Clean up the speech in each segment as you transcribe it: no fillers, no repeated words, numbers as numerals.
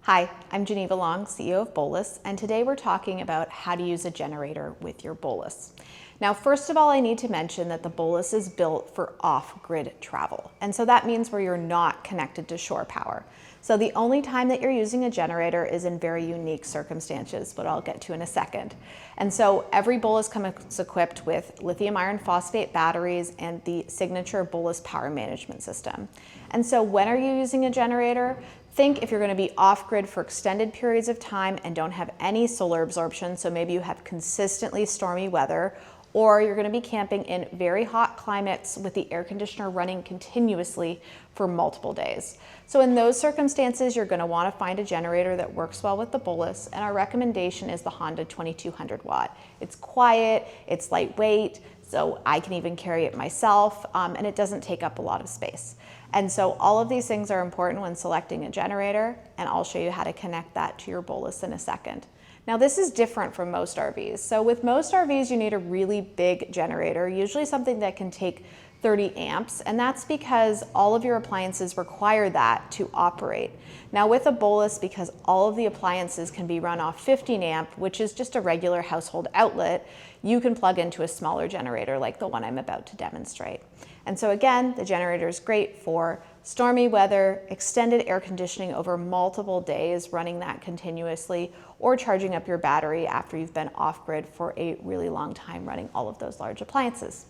Hi, I'm Geneva Long, CEO of Bowlus, and today we're talking about how to use a generator with your Bowlus. Now, first of all, I need to mention that the Bowlus is built for off-grid travel, and so that means where you're not connected to shore power. So the only time that you're using a generator is in very unique circumstances, but I'll get to in a second. And so every Bowlus comes equipped with lithium iron phosphate batteries and the signature Bowlus power management system. And so when are you using a generator? Think if you're going to be off-grid for extended periods of time and don't have any solar absorption, so maybe you have consistently stormy weather, or you're going to be camping in very hot climates with the air conditioner running continuously for multiple days. So in those circumstances, you're going to want to find a generator that works well with the Bowlus, and our recommendation is the Honda 2200 watt. It's quiet, it's lightweight, so I can even carry it myself, and it doesn't take up a lot of space. And so all of these things are important when selecting a generator, and I'll show you how to connect that to your Bowlus in a second. Now this is different from most RVs. So with most RVs, you need a really big generator, usually something that can take 30 amps, and that's because all of your appliances require that to operate. Now with a Bowlus, because all of the appliances can be run off 15 amp, which is just a regular household outlet, you can plug into a smaller generator like the one I'm about to demonstrate. And so again, the generator is great for stormy weather, extended air conditioning over multiple days, running that continuously, or charging up your battery after you've been off-grid for a really long time running all of those large appliances.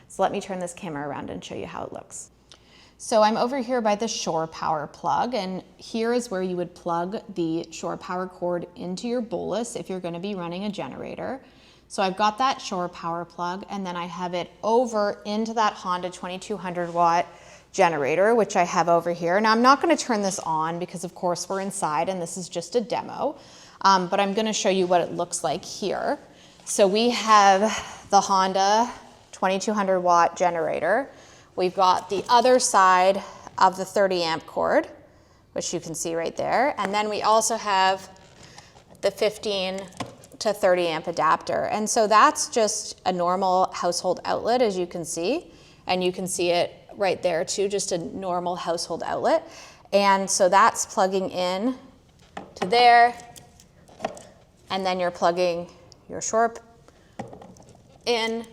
So let me turn this camera around and show you how it looks. So I'm over here by the shore power plug, and here is where you would plug the shore power cord into your Bowlus if you're going to be running a generator. So I've got that shore power plug, and then I have it over into that Honda 2200 watt generator, which I have over here. Now I'm not going to turn this on because of course we're inside and this is just a demo, but I'm going to show you what it looks like here. So we have the Honda 2200 watt generator. We've got the other side of the 30 amp cord, which you can see right there. And then we also have the 15 to 30 amp adapter. And so that's just a normal household outlet, as you can see. And you can see it right there too, just a normal household outlet. And so that's plugging in to there. And then you're plugging your shore in,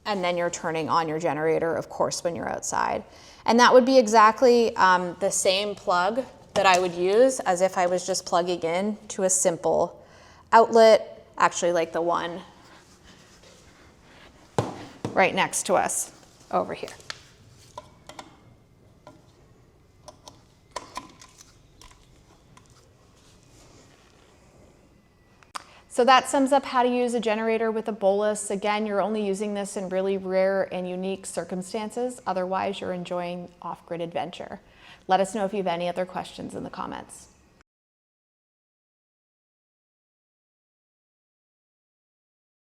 and then you're turning on your generator, of course, when you're outside. And that would be exactly the same plug that I would use as if I was just plugging in to a simple outlet, actually like the one right next to us over here. So that sums up how to use a generator with a Bowlus. Again, you're only using this in really rare and unique circumstances. Otherwise, you're enjoying off-grid adventure. Let us know if you have any other questions in the comments.